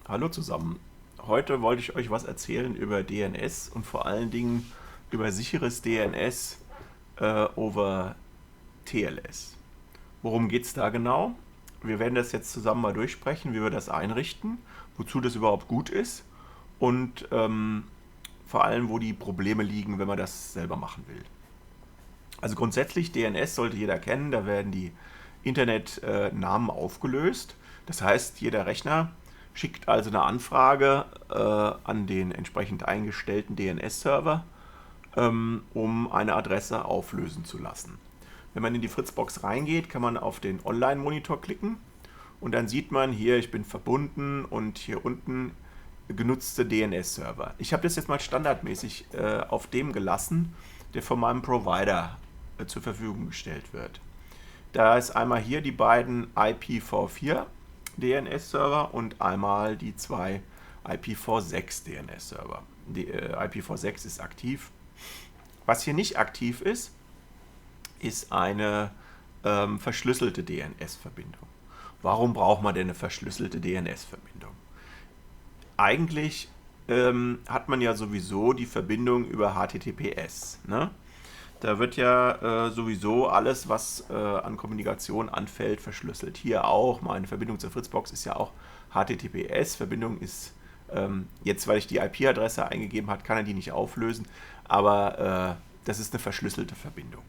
Hallo zusammen. Heute wollte ich euch was erzählen über DNS und vor allen Dingen über sicheres DNS over TLS. Worum geht es da genau? Wir werden das jetzt zusammen mal durchsprechen, wie wir das einrichten, wozu das überhaupt gut ist und vor allem, wo die Probleme liegen, wenn man das selber machen will. Also grundsätzlich, DNS sollte jeder kennen, da werden die Internetnamen aufgelöst. Das heißt, jeder Rechner schickt also eine Anfrage an den entsprechend eingestellten DNS-Server, um eine Adresse auflösen zu lassen. Wenn man in die Fritzbox reingeht, kann man auf den Online-Monitor klicken und dann sieht man hier, ich bin verbunden und hier unten genutzte DNS-Server. Ich habe das jetzt mal standardmäßig auf dem gelassen, der von meinem Provider zur Verfügung gestellt wird. Da ist einmal hier die beiden IPv4 DNS-Server und einmal die zwei IPv6 DNS-Server. Die IPv6 ist aktiv. Was hier nicht aktiv ist, ist eine verschlüsselte DNS-Verbindung. Warum braucht man denn eine verschlüsselte DNS-Verbindung? Eigentlich hat man ja sowieso die Verbindung über HTTPS. Ne? Da wird ja sowieso alles, was an Kommunikation anfällt, verschlüsselt. Hier auch, meine Verbindung zur Fritzbox ist ja auch HTTPS. Verbindung ist, jetzt weil ich die IP-Adresse eingegeben habe, kann er die nicht auflösen, aber das ist eine verschlüsselte Verbindung.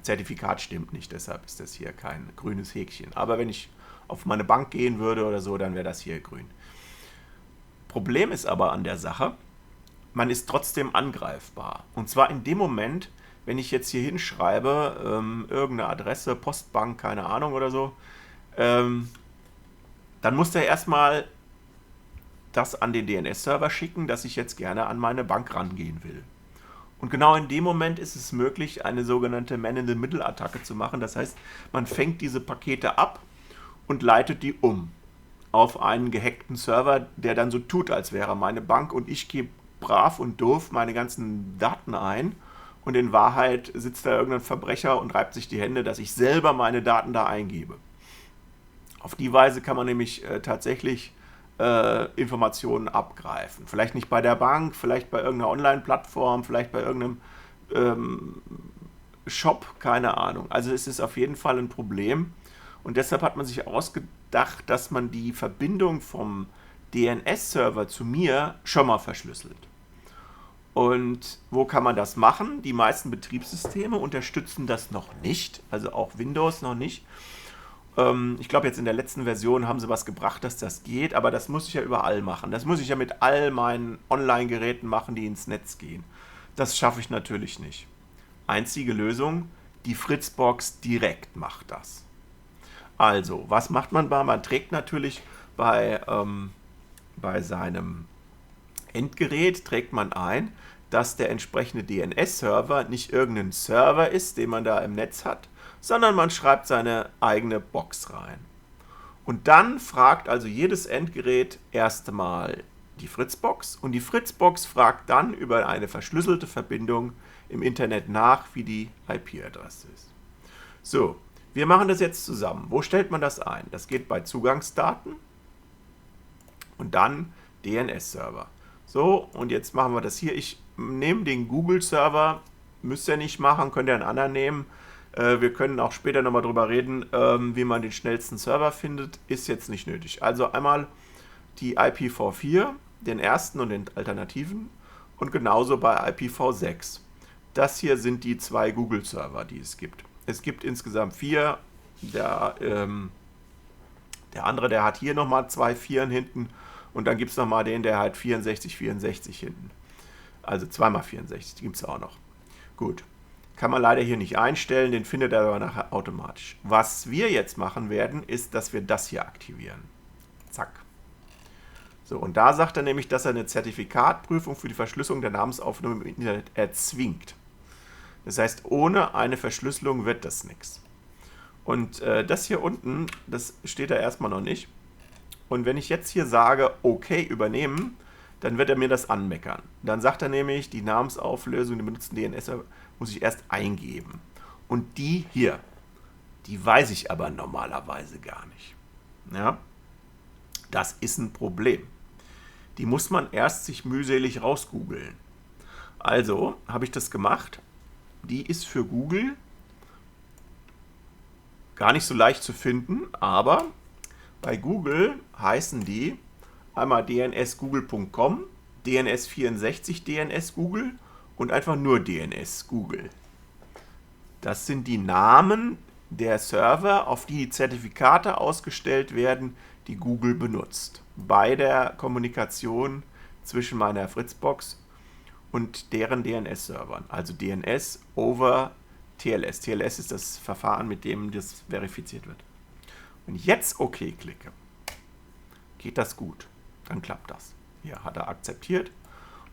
Zertifikat stimmt nicht, deshalb ist das hier kein grünes Häkchen. Aber wenn ich auf meine Bank gehen würde oder so, dann wäre das hier grün. Problem ist aber an der Sache, man ist trotzdem angreifbar. Und zwar in dem Moment, wenn ich jetzt hier hinschreibe, irgendeine Adresse, Postbank, keine Ahnung oder so, dann muss der erstmal das an den DNS-Server schicken, dass ich jetzt gerne an meine Bank rangehen will. Und genau in dem Moment ist es möglich, eine sogenannte Man-in-the-Middle-Attacke zu machen. Das heißt, man fängt diese Pakete ab und leitet die um auf einen gehackten Server, der dann so tut, als wäre meine Bank und ich gebe brav und doof meine ganzen Daten ein und in Wahrheit sitzt da irgendein Verbrecher und reibt sich die Hände, dass ich selber meine Daten da eingebe. Auf die Weise kann man nämlich tatsächlich Informationen abgreifen. Vielleicht nicht bei der Bank, vielleicht bei irgendeiner Online-Plattform, vielleicht bei irgendeinem Shop, keine Ahnung. Also es ist auf jeden Fall ein Problem. Und deshalb hat man sich ausgedacht, dass man die Verbindung vom DNS-Server zu mir schon mal verschlüsselt. Und wo kann man das machen? Die meisten Betriebssysteme unterstützen das noch nicht, also auch Windows noch nicht. Ich glaube, jetzt in der letzten Version haben sie was gebracht, dass das geht, aber das muss ich ja überall machen. Das muss ich ja mit all meinen Online-Geräten machen, die ins Netz gehen. Das schaffe ich natürlich nicht. Einzige Lösung, die Fritzbox direkt macht das. Also, was macht man bei? Man trägt natürlich bei seinem Endgerät, trägt man ein, dass der entsprechende DNS-Server nicht irgendein Server ist, den man da im Netz hat, sondern man schreibt seine eigene Box rein. Und dann fragt also jedes Endgerät erst einmal die Fritzbox und die Fritzbox fragt dann über eine verschlüsselte Verbindung im Internet nach, wie die IP-Adresse ist. So, wir machen das jetzt zusammen. Wo stellt man das ein? Das geht bei Zugangsdaten und dann DNS-Server. So, und jetzt machen wir das hier. Ich nehme den Google-Server, müsst ihr nicht machen, könnt ihr einen anderen nehmen. Wir können auch später nochmal drüber reden, wie man den schnellsten Server findet. Ist jetzt nicht nötig. Also einmal die IPv4, den ersten und den Alternativen und genauso bei IPv6. Das hier sind die zwei Google-Server, die es gibt. Es gibt insgesamt 4. Der andere, der hat hier nochmal 2 Vieren hinten. Und dann gibt es nochmal den, der hat 64, 64 hinten. Also 2x64, die gibt es auch noch. Gut. Kann man leider hier nicht einstellen, den findet er aber nachher automatisch. Was wir jetzt machen werden, ist, dass wir das hier aktivieren. Zack. So, und da sagt er nämlich, dass er eine Zertifikatprüfung für die Verschlüsselung der Namensaufnahme im Internet erzwingt. Das heißt, ohne eine Verschlüsselung wird das nichts. Und das hier unten, das steht da erstmal noch nicht. Und wenn ich jetzt hier sage, okay, übernehmen, dann wird er mir das anmeckern. Dann sagt er nämlich, die Namensauflösung, den benutzten DNS muss ich erst eingeben. Und die hier, die weiß ich aber normalerweise gar nicht. Ja? Das ist ein Problem. die muss man erst sich mühselig rausgoogeln. Also habe ich das gemacht. Die ist für Google gar nicht so leicht zu finden, aber bei Google heißen die einmal dnsgoogle.com, DNS64 DNS Google und einfach nur DNS Google. Das sind die Namen der Server, auf die Zertifikate ausgestellt werden, die Google benutzt. Bei der Kommunikation zwischen meiner Fritzbox und deren DNS-Servern. Also DNS over TLS. TLS ist das Verfahren, mit dem das verifiziert wird. Wenn ich jetzt OK klicke, geht das gut. Dann klappt das. Hier hat er akzeptiert.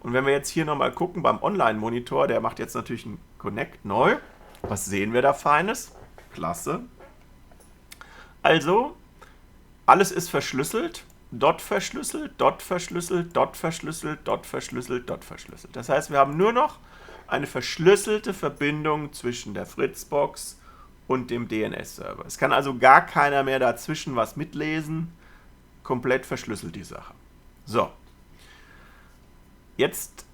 Und wenn wir jetzt hier nochmal gucken beim Online-Monitor, der macht jetzt natürlich einen Connect neu. Was sehen wir da Feines? Klasse. Also, alles ist verschlüsselt. Dot verschlüsselt, dot verschlüsselt, dot verschlüsselt, dot verschlüsselt, dot verschlüsselt. Das heißt, wir haben nur noch eine verschlüsselte Verbindung zwischen der Fritzbox und dem DNS-Server. Es kann also gar keiner mehr dazwischen was mitlesen. Komplett verschlüsselt die Sache. So. Jetzt,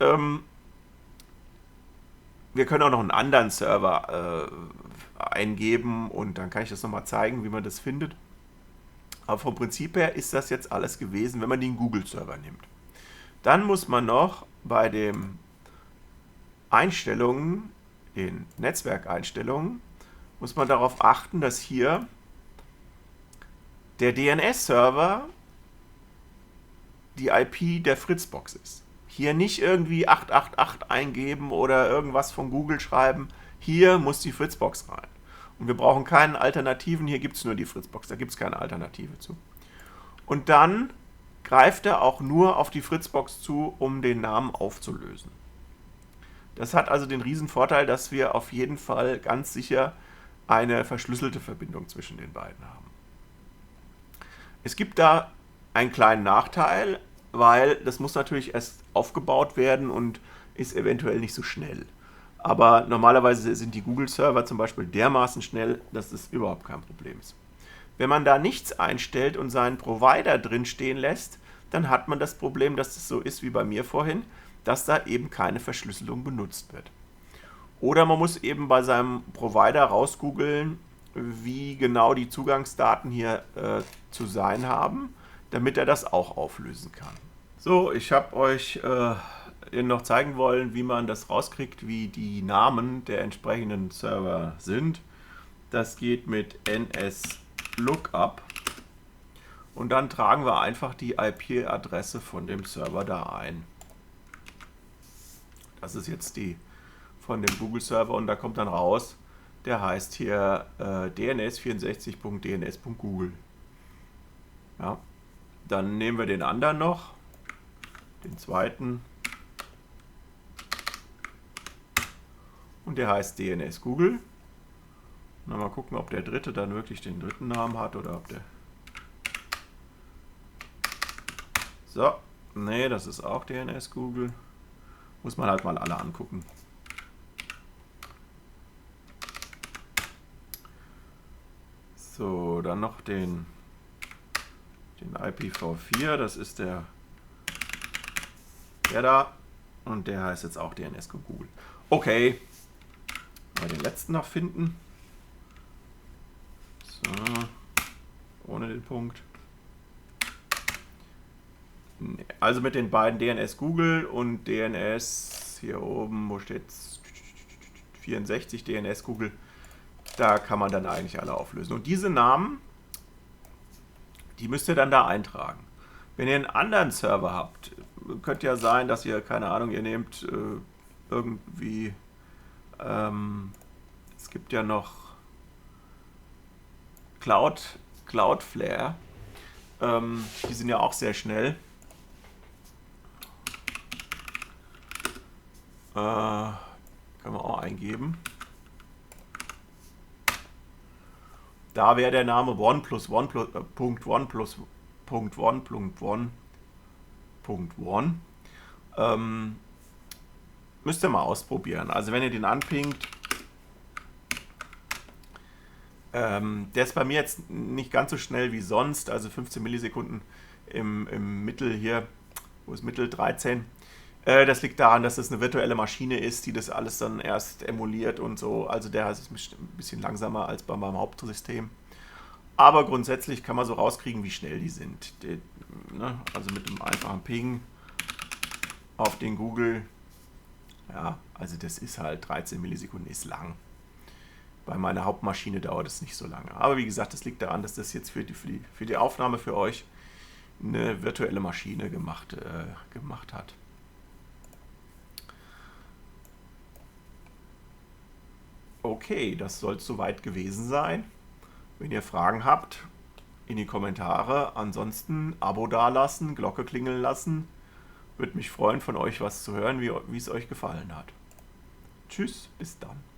wir können auch noch einen anderen Server eingeben und dann kann ich das nochmal zeigen, wie man das findet. Aber vom Prinzip her ist das jetzt alles gewesen, wenn man den Google-Server nimmt. Dann muss man noch bei den Einstellungen, den Netzwerkeinstellungen, muss man darauf achten, dass hier der DNS-Server die IP der Fritzbox ist. Hier nicht irgendwie 888 eingeben oder irgendwas von Google schreiben. Hier muss die Fritzbox rein. Und wir brauchen keinen Alternativen, hier gibt es nur die Fritzbox, da gibt es keine Alternative zu. Und dann greift er auch nur auf die Fritzbox zu, um den Namen aufzulösen. Das hat also den riesen Vorteil, dass wir auf jeden Fall ganz sicher eine verschlüsselte Verbindung zwischen den beiden haben. Es gibt da einen kleinen Nachteil, weil das muss natürlich erst aufgebaut werden und ist eventuell nicht so schnell. Aber normalerweise sind die Google-Server zum Beispiel dermaßen schnell, dass das überhaupt kein Problem ist. Wenn man da nichts einstellt und seinen Provider drin stehen lässt, dann hat man das Problem, dass es so ist wie bei mir vorhin, dass da eben keine Verschlüsselung benutzt wird. Oder man muss eben bei seinem Provider rausgoogeln, wie genau die Zugangsdaten hier zu sein haben, damit er das auch auflösen kann. So, ich habe euch Ihnen noch zeigen wollen, wie man das rauskriegt, wie die Namen der entsprechenden Server sind. Das geht mit NSLookup und dann tragen wir einfach die IP-Adresse von dem Server da ein. Das ist jetzt die von dem Google-Server und da kommt dann raus, der heißt hier dns64.dns.google. Ja. Dann nehmen wir den anderen noch, den zweiten. Und der heißt DNS Google. Und dann mal gucken, ob der dritte dann wirklich den dritten Namen hat oder ob der... So, nee, das ist auch DNS Google. Muss man halt mal alle angucken. So, dann noch den IPv4, das ist der da. Und der heißt jetzt auch DNS Google. Okay. Mal den letzten noch finden. So. Ohne den Punkt. Nee. Also mit den beiden DNS Google und DNS hier oben, wo steht 64 DNS Google, da kann man dann eigentlich alle auflösen. Und diese Namen, die müsst ihr dann da eintragen. Wenn ihr einen anderen Server habt, könnte ja sein, dass ihr, keine Ahnung, ihr nehmt irgendwie, es gibt ja noch Cloudflare, die sind ja auch sehr schnell. Kann man auch eingeben. Da wäre der Name one plus one plus Punkt one plus Punkt one Punkt one Punkt one. Müsst ihr mal ausprobieren. Also wenn ihr den anpingt, der ist bei mir jetzt nicht ganz so schnell wie sonst, also 15 Millisekunden im Mittel hier. wo ist Mittel 13. Das liegt daran, dass das eine virtuelle Maschine ist, die das alles dann erst emuliert und so. Also der ist ein bisschen langsamer als beim Hauptsystem. Aber grundsätzlich kann man so rauskriegen, wie schnell die sind. Ne? Also mit einem einfachen Ping auf den Google. Ja, also das ist halt 13 Millisekunden ist lang. Bei meiner Hauptmaschine dauert es nicht so lange. Aber wie gesagt, das liegt daran, dass das jetzt für die Aufnahme für euch eine virtuelle Maschine gemacht hat. Okay, das soll es soweit gewesen sein. Wenn ihr Fragen habt, in die Kommentare. Ansonsten Abo dalassen, Glocke klingeln lassen. Würde mich freuen, von euch was zu hören, wie es euch gefallen hat. Tschüss, bis dann.